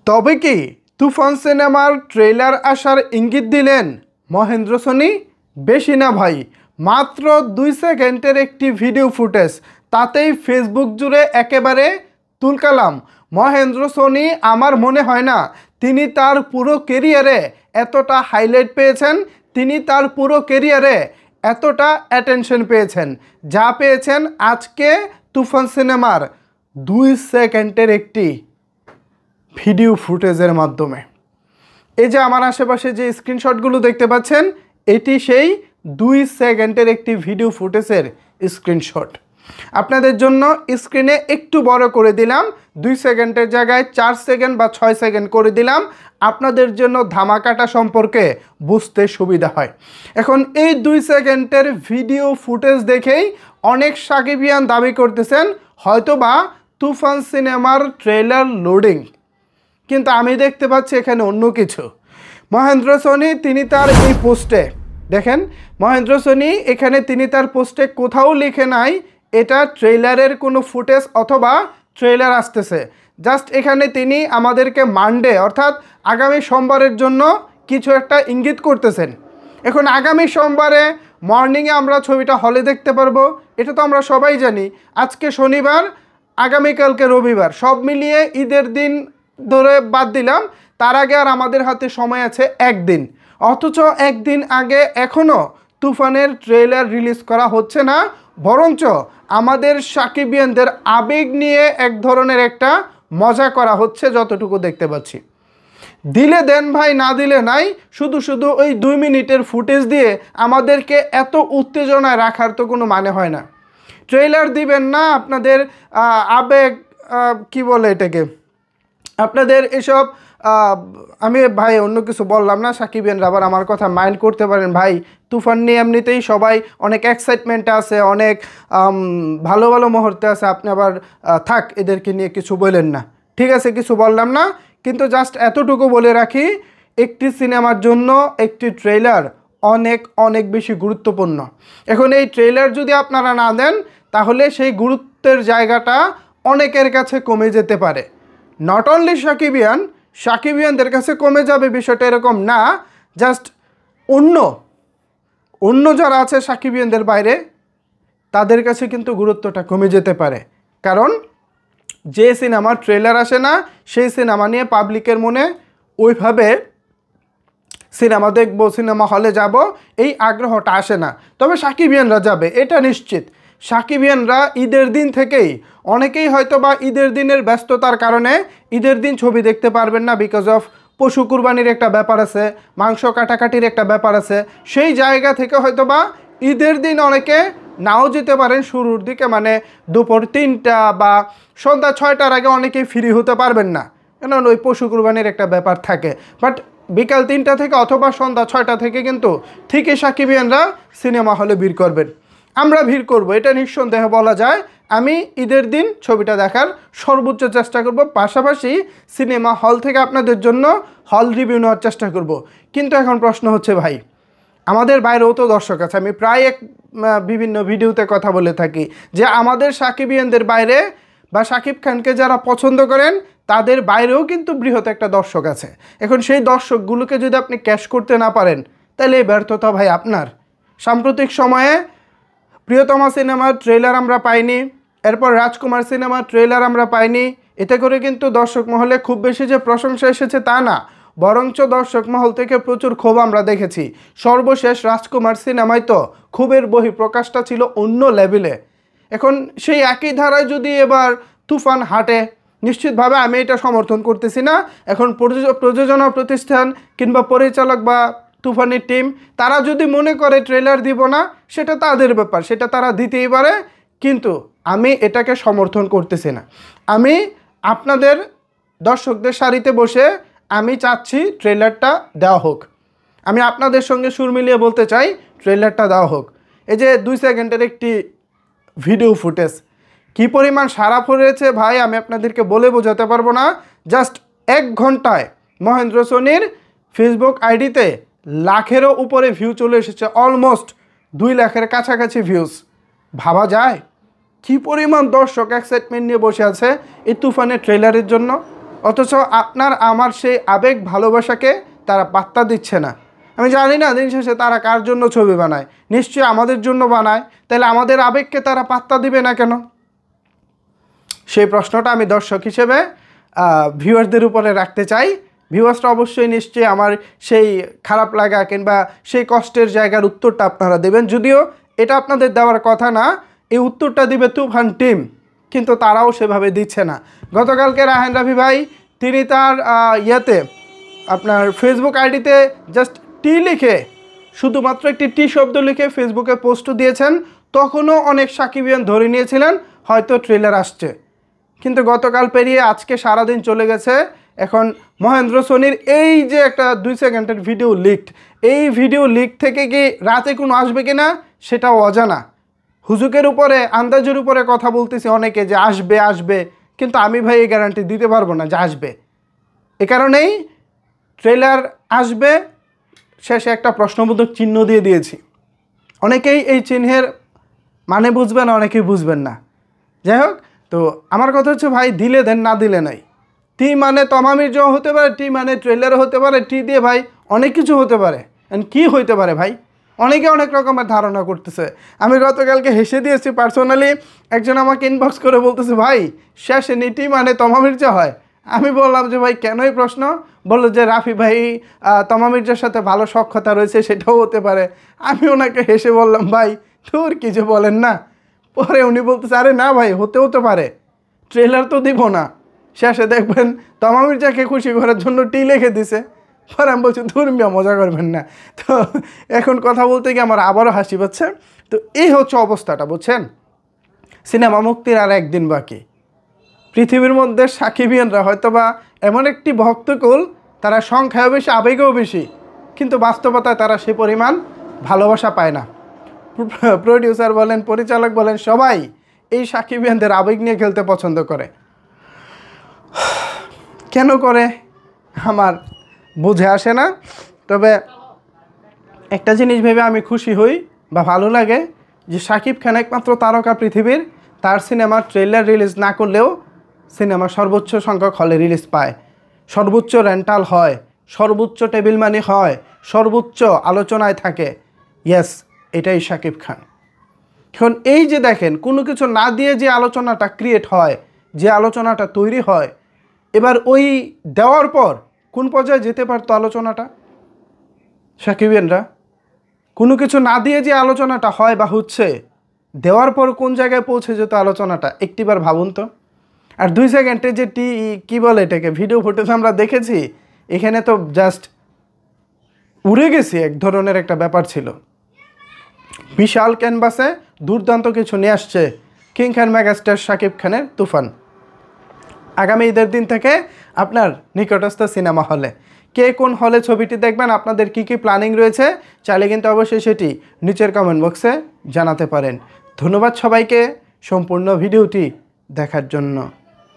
তবে কি তুফান সিনেমার ট্রেলার আসার ইঙ্গিত দিলেন মহেন্দ্র সোনি? বেশি না ভাই, মাত্র 2 সেকেন্ডের একটি ভিডিও ফুটেজ, তাতেই ফেসবুক জুড়ে একেবারে তুলকালাম। মহেন্দ্র সোনি আমার মনে হয় না তিনি তার পুরো কেরিয়ারে এতটা হাইলাইট পেয়েছেন, তিনি তার পুরো কেরিয়ারে এতটা অ্যাটেনশন পেয়েছেন যা পেয়েছেন আজকে তুফান সিনেমার 2 সেকেন্ডের একটি ভিডিও ফুটেজের মাধ্যমে। এই যে আমার আশেপাশে যে স্ক্রিনশটগুলো দেখতে পাচ্ছেন, এটি সেই 2 সেকেন্ডের একটি ভিডিও ফুটেজের স্ক্রিনশট। আপনাদের জন্য স্ক্রিনে একটু বড় করে দিলাম, 2 সেকেন্ডের জায়গায় 4 সেকেন্ড বা 6 সেকেন্ড করে দিলাম, আপনাদের জন্য ধামাকাটা সম্পর্কে বুঝতে সুবিধা হয়। এখন এই 2 সেকেন্ডের ভিডিও ফুটেজ দেখেই অনেক সাকিবিয়ান দাবি করতেছেন হয়তোবা তুফান সিনেমার ট্রেলার লোডিং, কিন্তু আমি দেখতে পাচ্ছি এখানে অন্য কিছু। মহেন্দ্র সোনি তিনি তার এই পোস্টে দেখেন, মহেন্দ্র সোনি এখানে তিনি তার পোস্টে কোথাও লিখে নাই এটা ট্রেলারের কোনো ফুটেজ অথবা ট্রেলার আসতেছে। জাস্ট এখানে তিনি আমাদেরকে মানডে অর্থাৎ আগামী সোমবারের জন্য কিছু একটা ইঙ্গিত করতেছেন। এখন আগামী সোমবারে মর্নিংয়ে আমরা ছবিটা হলে দেখতে পারবো, এটা তো আমরা সবাই জানি। আজকে শনিবার, আগামীকালকে রবিবার, সব মিলিয়ে ঈদের দিন ধরে বাদ দিলাম, তার আগে আর আমাদের হাতে সময় আছে একদিন। অথচ একদিন আগে এখনও তুফানের ট্রেলার রিলিজ করা হচ্ছে না, বরঞ্চ আমাদের সাকিবিয়ানদের আবেগ নিয়ে এক ধরনের একটা মজা করা হচ্ছে যতটুকু দেখতে পাচ্ছি। দিলে দেন ভাই, না দিলে নাই। শুধু শুধু ওই 2 মিনিটের ফুটেজ দিয়ে আমাদেরকে এত উত্তেজনায় রাখার তো কোনো মানে হয় না। ট্রেলার দিবেন না, আপনাদের আবেগ কি বলে এটাকে, আপনাদের এসব আমি ভাই অন্য কিছু বললাম না, সাকিবিয়ানরা আবার আমার কথা মাইন্ড করতে পারেন। ভাই তুফান নিয়ে এমনিতেই সবাই অনেক এক্সাইটমেন্টে আছে, অনেক ভালো ভালো মুহূর্তে আছে, আপনি আবার থাক এদেরকে নিয়ে কিছু বলেন না। ঠিক আছে, কিছু বললাম না, কিন্তু জাস্ট এতটুকু বলে রাখি, একটি সিনেমার জন্য একটি ট্রেলার অনেক অনেক বেশি গুরুত্বপূর্ণ। এখন এই ট্রেলার যদি আপনারা না দেন তাহলে সেই গুরুত্বের জায়গাটা অনেকের কাছে কমে যেতে পারে। নট অনলি সাকিবিয়ানদের কাছে কমে যাবে বিষয়টা এরকম না, জাস্ট অন্য যারা আছে সাকিবিয়ানদের বাইরে তাদের কাছে কিন্তু গুরুত্বটা কমে যেতে পারে। কারণ যে সিনেমার ট্রেলার আসে না সেই সিনেমা নিয়ে পাবলিকের মনে ওইভাবে সিনেমা দেখব, সিনেমা হলে যাব, এই আগ্রহটা আসে না। তবে সাকিবিয়ানরা যাবে, এটা নিশ্চিত। সাকিবিয়ানরা ঈদের দিন থেকেই, অনেকেই হয়তো বা ঈদের দিনের ব্যস্ততার কারণে ঈদের দিন ছবি দেখতে পারবেন না, বিকজ অফ পশু কুরবানির একটা ব্যাপার আছে, মাংস কাটাকাটির একটা ব্যাপার আছে। সেই জায়গা থেকে হয়তো বা ঈদের দিন অনেকে নাও যেতে পারেন শুরুর দিকে, মানে দুপুর 3টা বা সন্ধ্যা 6টার আগে অনেকেই ফ্রি হতে পারবেন না, কেন ওই পশু কুরবানির একটা ব্যাপার থাকে। বাট বিকাল 3টা থেকে অথবা সন্ধ্যা 6টা থেকে কিন্তু ঠিকই সাকিবিয়ানরা সিনেমা হলে ভিড় করবেন। আমরা ভিড় করব, এটা নিঃসন্দেহে বলা যায়। আমি ঈদের দিন ছবিটা দেখার সর্বোচ্চ চেষ্টা করব, পাশাপাশি সিনেমা হল থেকে আপনাদের জন্য হল রিভিউ নেওয়ার চেষ্টা করব। কিন্তু এখন প্রশ্ন হচ্ছে ভাই, আমাদের বাইরেও তো দর্শক আছে। আমি প্রায় বিভিন্ন ভিডিওতে কথা বলে থাকি যে আমাদের সাকিবিয়ানদের বাইরে বা শাকিব খানকে যারা পছন্দ করেন তাদের বাইরেও কিন্তু বৃহৎ একটা দর্শক আছে। এখন সেই দর্শকগুলোকে যদি আপনি ক্যাশ করতে না পারেন তাহলে এই ব্যর্থতা ভাই আপনার। সাম্প্রতিক সময়ে প্রিয়তমা সিনেমার ট্রেলার আমরা পাইনি, এরপর রাজকুমার সিনেমার ট্রেলার আমরা পাইনি। এতে করে কিন্তু দর্শক মহলে খুব বেশি যে প্রশংসা এসেছে তা না, বরঞ্চ দর্শক মহল থেকে প্রচুর ক্ষোভ আমরা দেখেছি। সর্বশেষ রাজকুমার সিনেমায় তো ক্ষোভের বহিঃপ্রকাশটা ছিল অন্য লেভেলে। এখন সেই একই ধারায় যদি এবার তুফান হাঁটে, নিশ্চিতভাবে আমি এটা সমর্থন করতেছি না। এখন প্রযোজনা প্রতিষ্ঠান কিংবা পরিচালক বা তুফানের টিম তারা যদি মনে করে ট্রেলার দিব না, সেটা তাদের ব্যাপার, সেটা তারা দিতেই পারে, কিন্তু আমি এটাকে সমর্থন করতেছি না। আমি আপনাদের দর্শকদের সারিতে বসে আমি চাচ্ছি ট্রেলারটা দেওয়া হোক। আমি আপনাদের সঙ্গে সুর মিলিয়ে বলতে চাই ট্রেলারটা দেওয়া হোক। এই যে 2 সেকেন্ডের একটি ভিডিও ফুটেজ কী পরিমাণ সাড়া পড়েছে ভাই, আমি আপনাদেরকে বলে বোঝাতে পারবো না। জাস্ট 1 ঘন্টায় মহেন্দ্র সোনির ফেসবুক আইডিতে লাখেরও উপরে ভিউ চলে এসেছে, অলমোস্ট 2 লাখের কাছাকাছি ভিউজ। ভাবা যায় কী পরিমাণ দর্শক এক্সাইটমেন্ট নিয়ে বসে আছে এই তুফানের ট্রেলারের জন্য। অথচ আপনার আমার সেই আবেগ ভালোবাসাকে তারা পাত্তা দিচ্ছে না। আমি জানি না দিন শেষে তারা কার জন্য ছবি বানায়, নিশ্চয়ই আমাদের জন্য বানায়, তাহলে আমাদের আবেগকে তারা পাত্তা দিবে না কেন? সেই প্রশ্নটা আমি দর্শক হিসেবে ভিউয়ার্সদের উপরে রাখতে চাই। ভিউয়ার্সরা অবশ্যই নিশ্চয়ই আমার সেই খারাপ লাগা কিংবা সেই কষ্টের জায়গার উত্তরটা আপনারা দেবেন। যদিও এটা আপনাদের দেওয়ার কথা না, এই উত্তরটা দিবে তুফান টিম, কিন্তু তারাও সেভাবে দিচ্ছে না। গতকালকে রায়হান রাফি ভাই তিনি তার আপনার ফেসবুক আইডিতে জাস্ট টি লিখে, শুধুমাত্র একটি টি শব্দ লিখে ফেসবুকে পোস্ট দিয়েছেন। তখনও অনেক সাকিবিয়ান ধরে নিয়েছিলেন হয়তো ট্রেলার আসছে, কিন্তু গতকাল পেরিয়ে আজকে সারাদিন চলে গেছে। এখন মহেন্দ্র সোনির এই যে একটা 2 সেকেন্ডের ভিডিও লিকড, এই ভিডিও লিক থেকে কি রাতে কোনো আসবে কিনা সেটাও অজানা। হুজুকের উপরে আন্দাজের উপরে কথা বলতেছি অনেকে যে আসবে আসবে, কিন্তু আমি ভাই এই গ্যারান্টি দিতে পারবো না যে আসবে। এ কারণেই ট্রেলার আসবে শেষে একটা প্রশ্নবোধক চিহ্ন দিয়ে দিয়েছি। অনেকেই এই চিহ্নের মানে বুঝবেন, অনেকেই বুঝবেন না। যাই হোক, তো আমার কথা হচ্ছে ভাই দিলে দেন, না দিলে নাই। টি মানে তমা মির্জাও হতে পারে, টি মানে ট্রেলারও হতে পারে, টি দিয়ে ভাই অনেক কিছু হতে পারে। কি হইতে পারে ভাই? অনেকে অনেক রকমের ধারণা করতেছে। আমি গতকালকে হেসে দিয়েছি পার্সোনালি, একজন আমাকে ইনবক্স করে বলতেছে ভাই শেষে টি মানে তমা মির্জা হয়। আমি বললাম যে ভাই কেন এই প্রশ্ন? বললো যে রাফি ভাই তমা মির্জার সাথে ভালো সখ্যতা রয়েছে, সেটাও হতে পারে। আমি ওনাকে হেসে বললাম ভাই তোর কি যে বলেন না। পরে উনি বলতেছে আরে না ভাই হতেও তো পারে, ট্রেলার তো দিব না, শেষে দেখবেন তমা মির্জাকে খুশি করার জন্য টি লিখে দিছে। পরে আমি বলছি ধর্মীয় মজা করবেন না। তো এখন কথা বলতে গিয়ে আমার আবারও হাসি পাচ্ছে। তো এই হচ্ছে অবস্থাটা, বুঝছেন? সিনেমা মুক্তির আর একদিন বাকি। পৃথিবীর মধ্যে সাকিবিয়ানরা হয়তোবা এমন একটি ভক্তকুল, তারা সংখ্যাও বেশি আবেগেও বেশি, কিন্তু বাস্তবতায় তারা সে পরিমাণ ভালোবাসা পায় না। প্রডিউসার বলেন, পরিচালক বলেন, সবাই এই সাকিবিয়ানদের আবেগ নিয়ে খেলতে পছন্দ করে। কেন করে আমার বুঝে আসে না। তবে একটা জিনিস ভেবে আমি খুশি হই বা ভালো লাগে যে শাকিব খান একমাত্র তারকা পৃথিবীর, তার সিনেমার ট্রেলার রিলিজ না করলেও সিনেমা সর্বোচ্চ সংখ্যক হলে রিলিজ পায়, সর্বোচ্চ রেন্টাল হয়, সর্বোচ্চ টেবিল মানি হয়, সর্বোচ্চ আলোচনায় থাকে। ইয়েস, এটাই শাকিব খান। এখন এই যে দেখেন কোনো কিছু না দিয়ে যে আলোচনাটা ক্রিয়েট হয়, যে আলোচনাটা তৈরি হয়, এবার ওই দেওয়ার পর কোন পর্যায়ে যেতে পারতো আলোচনাটা? সাকিবিয়ানরা কোনো কিছু না দিয়ে যে আলোচনাটা হয় বা হচ্ছে, দেওয়ার পর কোন জায়গায় পৌঁছে যেত আলোচনাটা, একটিবার ভাবুন তো। আর 2 সেকেন্ডে যে কী বলে এটাকে ভিডিও ফুটেজ আমরা দেখেছি, এখানে তো জাস্ট উড়ে গেছি, এক ধরনের একটা ব্যাপার ছিল। বিশাল ক্যানভাসে দুর্দান্ত কিছু নিয়ে আসছে কিং খান মেগাস্টার শাকিব খানের তুফান। আগামী ঈদের দিন থেকে আপনার নিকটস্থ সিনেমা হলে কে কোন হলে ছবিটি দেখবেন, আপনাদের কি কি প্ল্যানিং রয়েছে, চাইলে কিন্তু অবশ্যই সেটি নিচের কমেন্ট বক্সে জানাতে পারেন। ধন্যবাদ সবাইকে সম্পূর্ণ ভিডিওটি দেখার জন্য।